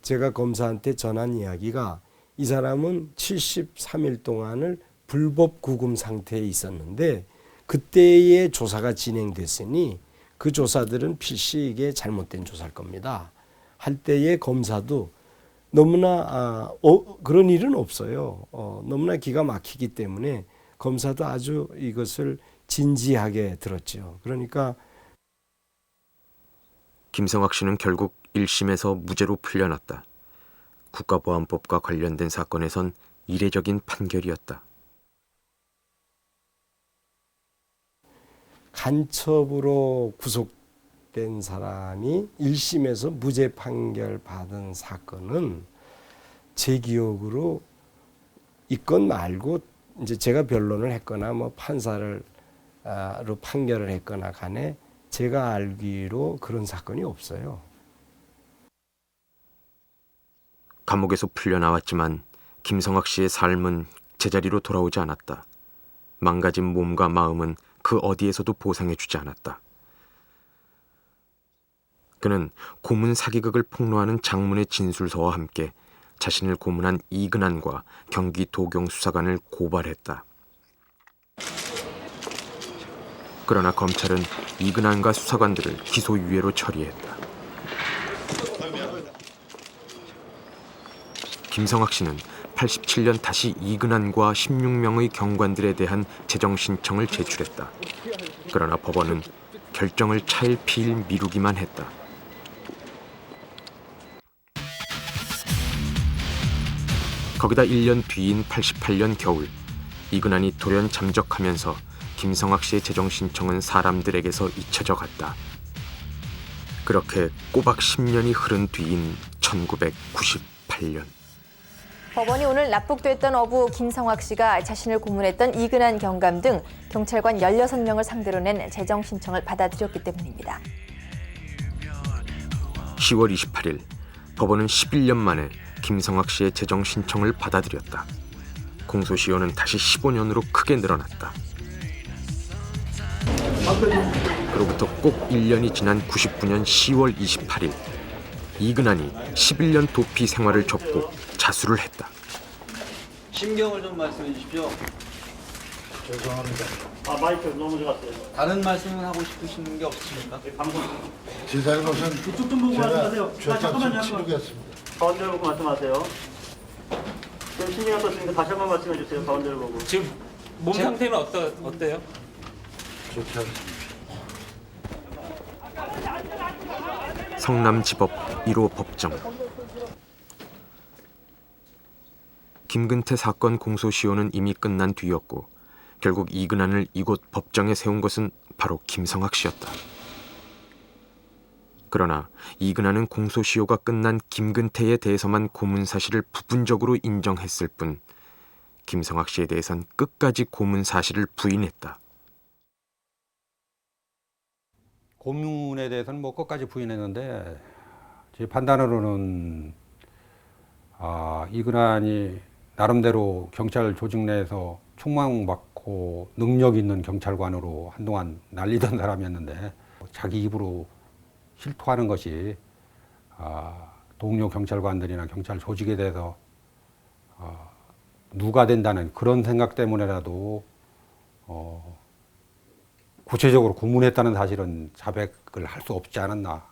제가 검사한테 전한 이야기가 이 사람은 73일 동안을 불법 구금 상태에 있었는데 그때의 조사가 진행됐으니 그 조사들은 필시 이게 잘못된 조사일 겁니다. 할 때의 검사도 너무나 그런 일은 없어요. 너무나 기가 막히기 때문에 검사도 아주 이것을 진지하게 들었죠. 그러니까 김성학 씨는 결국 1심에서 무죄로 풀려났다. 국가보안법과 관련된 사건에선 이례적인 판결이었다. 간첩으로 구속된 사람이 1심에서 무죄 판결 받은 사건은 제 기억으로 이 건 말고 이제 제가 변론을 했거나 뭐 판사를 로 판결을 했거나 간에 제가 알기로 그런 사건이 없어요. 감옥에서 풀려나왔지만 김성학 씨의 삶은 제자리로 돌아오지 않았다. 망가진 몸과 마음은 그 어디에서도 보상해주지 않았다. 그는 고문 사기극을 폭로하는 장문의 진술서와 함께 자신을 고문한 이근한과 경기 도경 수사관을 고발했다. 그러나 검찰은 이근한과 수사관들을 기소유예로 처리했다. 김성학 씨는 87년 다시 이근한과 16명의 경관들에 대한 재정 신청을 제출했다. 그러나 법원은 결정을 차일피일 미루기만 했다. 거기다 1년 뒤인 88년 겨울, 이근한이 돌연 잠적하면서 김성학 씨의 재정 신청은 사람들에게서 잊혀져 갔다. 그렇게 꼬박 10년이 흐른 뒤인 1998년. 법원이 오늘 납북됐던 어부 김성학 씨가 자신을 고문했던 이근한 경감 등 경찰관 16명을 상대로 낸 재정 신청을 받아들였기 때문입니다. 10월 28일, 법원은 11년 만에 김성학 씨의 재정 신청을 받아들였다. 공소시효는 다시 15년으로 크게 늘어났다. 그로부터 꼭 1년이 지난 99년 10월 28일, 이근한이 11년 도피 생활을 접고 자수를 했다. 심경을 좀 말씀해 주십시오. 죄송합니다. 마이크 넘어져갔어요. 다른 말씀을 하고 싶으신 게 없으십니까? 방금 제 잘못은 이쪽 좀 보고 말씀하세요. 잠깐만요. 치르겠습니다. 가운데를 보고 말씀하세요. 지금 신경 어떻습니까? 다시 한번 말씀해 주세요. 가운데를 보고. 지금 몸 상태는 어때요? 좋지 않습니다. 성남지법 1호 법정. 김근태 사건 공소시효는 이미 끝난 뒤였고 결국 이근한을 이곳 법정에 세운 것은 바로 김성학 씨였다. 그러나 이근한은 공소시효가 끝난 김근태에 대해서만 고문 사실을 부분적으로 인정했을 뿐 김성학 씨에 대해선 끝까지 고문 사실을 부인했다. 고문에 대해서는 뭐 끝까지 부인했는데 제 판단으로는 이근한이 나름대로 경찰 조직 내에서 총망받고 능력 있는 경찰관으로 한동안 날리던 사람이었는데 자기 입으로 실토하는 것이 동료 경찰관들이나 경찰 조직에 대해서 누가 된다는 그런 생각 때문에라도 구체적으로 고문했다는 사실은 자백을 할 수 없지 않았나.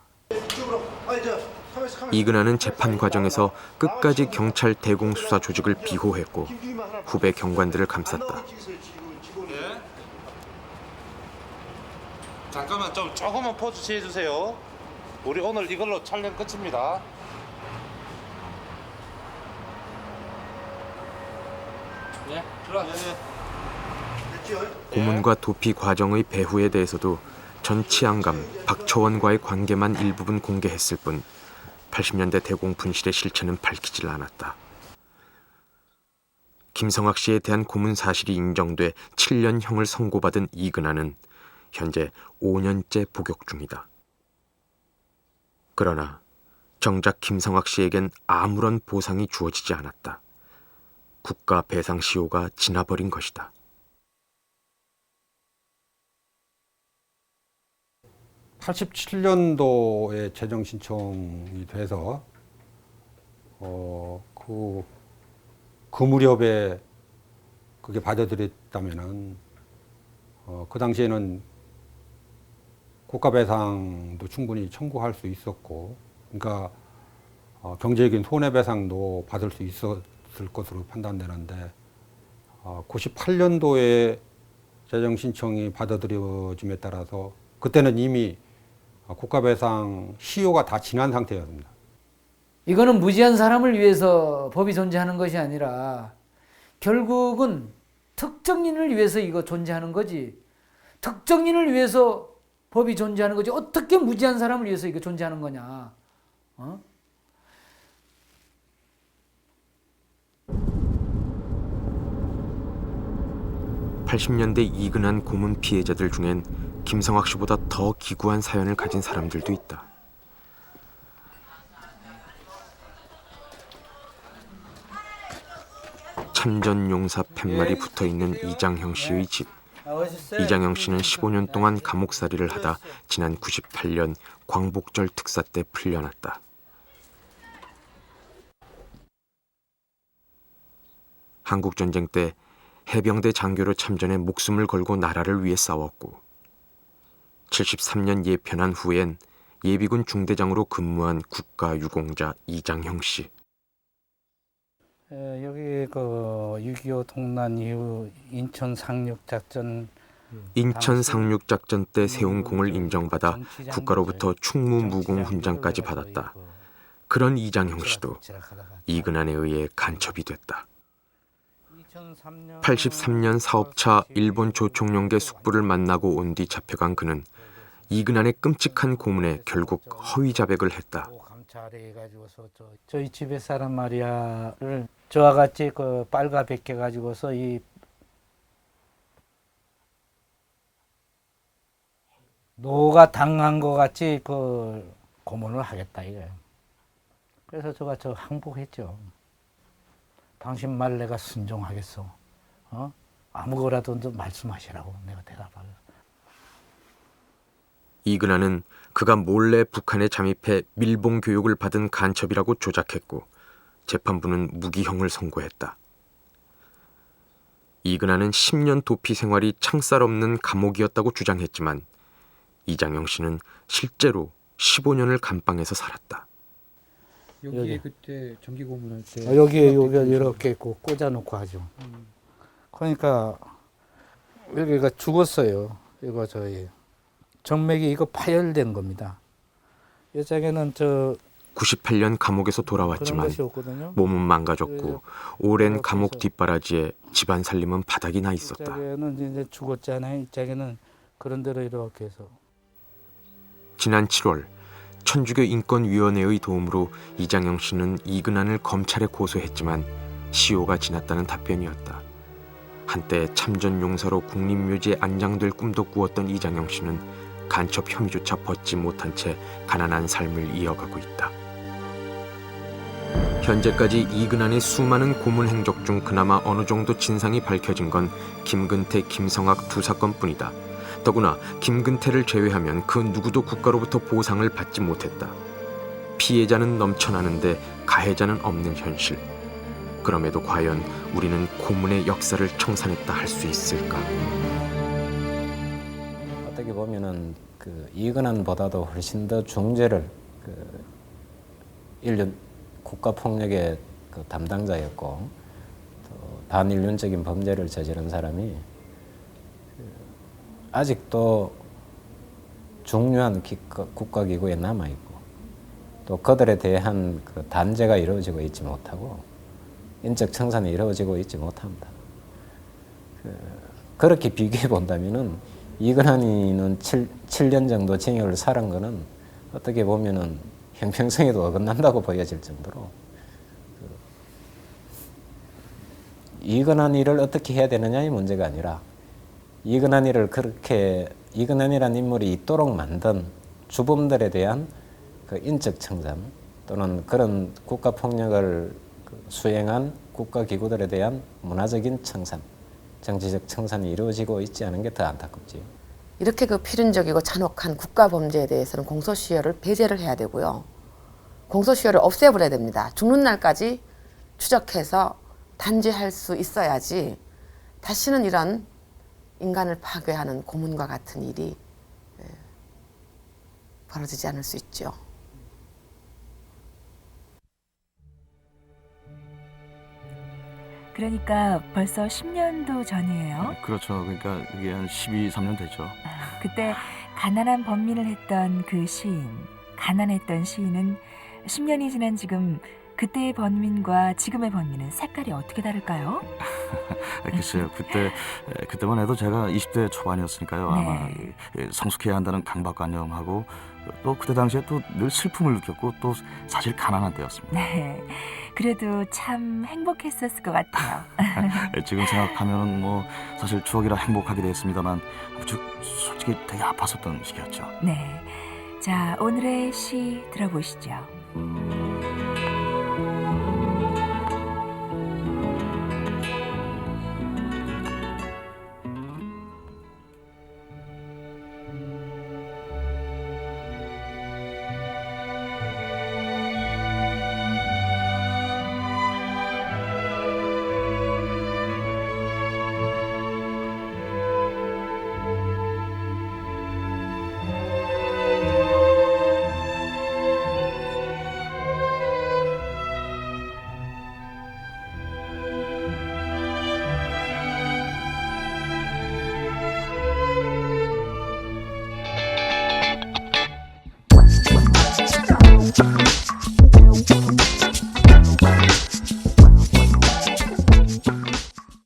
이근한은 재판 과정에서 끝까지 경찰 대공수사 조직을 비호했고 후배 경관들을 감쌌다. 잠깐만 조금만 포즈 취해주세요. 우리 오늘 이걸로 촬영 끝입니다. 네, 들어가세요. 고문과 도피 과정의 배후에 대해서도 전 치안감 박처원과의 관계만 일부분 공개했을 뿐 80년대 대공분실의 실체는 밝히질 않았다. 김성학 씨에 대한 고문 사실이 인정돼 7년형을 선고받은 이근하는 현재 5년째 복역 중이다. 그러나 정작 김성학 씨에겐 아무런 보상이 주어지지 않았다. 국가 배상 시효가 지나버린 것이다. (87년도에) 재정 신청이 돼서 그 무렵에 그게 받아들였다면은 그 당시에는 국가 배상도 충분히 청구할 수 있었고, 그러니까 경제적인 손해배상도 받을 수 있었을 것으로 판단되는데 98년도에 재정 신청이 받아들여짐에 따라서 그때는 이미 국가 배상 시효가 다 지난 상태였습니다. 이거는 무지한 사람을 위해서 법이 존재하는 것이 아니라 결국은 특정인을 위해서 이거 존재하는 거지. 특정인을 위해서 법이 존재하는 거지. 어떻게 무지한 사람을 위해서 이거 존재하는 거냐. 80년대 이근한 고문 피해자들 중엔 김성학 씨보다 더 기구한 사연을 가진 사람들도 있다. 참전용사 팻말이 붙어있는 이장형 씨의 집. 이장형 씨는 15년 동안 감옥살이를 하다 지난 98년 광복절 특사 때 풀려났다. 한국전쟁 때 해병대 장교로 참전해 목숨을 걸고 나라를 위해 싸웠고 73년 예편한 후엔 예비군 중대장으로 근무한 국가유공자 이장형 씨. 여기 그 6.25 동란 이후 인천 상륙작전 때 세운 공을 인정받아 국가로부터 충무무공 훈장까지 받았다. 그런 이장형 씨도 이근한에 의해 간첩이 됐다. 83년 사업차 일본 조총용계 숙부를 만나고 온 뒤 잡혀간 그는 이근한의 끔찍한 고문에 결국 허위 자백을 했다. 저희 집에 사람 말이야를 저와 같이 그 빨가벗겨 가지고서 이 노가 당한 것 같이 그 고문을 하겠다 이거예요. 그래서 제가 저 항복했죠. 당신 말 내가 순종하겠어. 아무거라도 말씀하시라고 내가 대답하고. 이근한은 그가 몰래 북한에 잠입해 밀봉 교육을 받은 간첩이라고 조작했고 재판부는 무기형을 선고했다. 이근한은 10년 도피 생활이 창살 없는 감옥이었다고 주장했지만 이장형 씨는 실제로 15년을 감방에서 살았다. 여기에 그때 전기 고문할 때 여기에 이렇게 꽂아놓고 하죠. 그러니까 여기가 죽었어요. 이거 저희 정맥이 이거 파열된 겁니다. 여자에는 98년 감옥에서 돌아왔지만 몸은 망가졌고 오랜 감옥 뒷바라지에 집안 살림은 바닥이 나 있었다. 이짝에는 이제 죽었잖아요. 이짝에는 그런 대로 이렇게 해서. 지난 7월 천주교 인권위원회의 도움으로 이장형 씨는 이근한을 검찰에 고소했지만 시효가 지났다는 답변이었다. 한때 참전용사로 국립묘지에 안장될 꿈도 꾸었던 이장형 씨는 간첩 혐의조차 벗지 못한 채 가난한 삶을 이어가고 있다. 현재까지 이근한의 수많은 고문 행적 중 그나마 어느 정도 진상이 밝혀진 건 김근태, 김성학 두 사건뿐이다. 더구나 김근태를 제외하면 그 누구도 국가로부터 보상을 받지 못했다. 피해자는 넘쳐나는데 가해자는 없는 현실. 그럼에도 과연 우리는 고문의 역사를 청산했다 할 수 있을까? 어떻게 보면은 그 이근한보다도 훨씬 더 중죄를 인륜 국가폭력의 그 담당자였고 또 반인륜적인 범죄를 저지른 사람이 아직도 중요한 국가기구에 남아있고 또 그들에 대한 그 단죄가 이루어지고 있지 못하고 인적 청산이 이루어지고 있지 못합니다. 그렇게 비교해 본다면은 이근한이는 7년 정도 징역을 살은 거는 어떻게 보면은 형평성에도 어긋난다고 보여질 정도로 이근한 일을 어떻게 해야 되느냐의 문제가 아니라 이근한 일을 그렇게 이근한이라는 인물이 있도록 만든 주범들에 대한 그 인적 청산 또는 그런 국가 폭력을 수행한 국가기구들에 대한 문화적인 청산, 정치적 청산이 이루어지고 있지 않은 게 더 안타깝지. 이렇게 그 필연적이고 잔혹한 국가 범죄에 대해서는 공소시효를 배제를 해야 되고요. 공소시효를 없애버려야 됩니다. 죽는 날까지 추적해서 단죄할 수 있어야지 다시는 이런 인간을 파괴하는 고문과 같은 일이 벌어지지 않을 수 있죠. 그러니까 벌써 10년도 전이에요. 그렇죠. 그러니까 이게 한 12, 13년 됐죠. 그때 가난한 범민을 했던 그 시인, 가난했던 시인은 10년이 지난 지금 그때의 범민과 지금의 범민은 색깔이 어떻게 다를까요? 글쎄요. 그때만 해도 제가 20대 초반이었으니까요. 아마 성숙해야 한다는 강박관념하고 또 그때 당시에 또 늘 슬픔을 느꼈고 또 사실 가난한 때였습니다. 네. 그래도 참 행복했었을 것 같아요. 지금 생각하면 뭐 사실 추억이라 행복하기도 했습니다만 솔직히 되게 아팠었던 시기였죠. 네. 자, 오늘의 시 들어보시죠.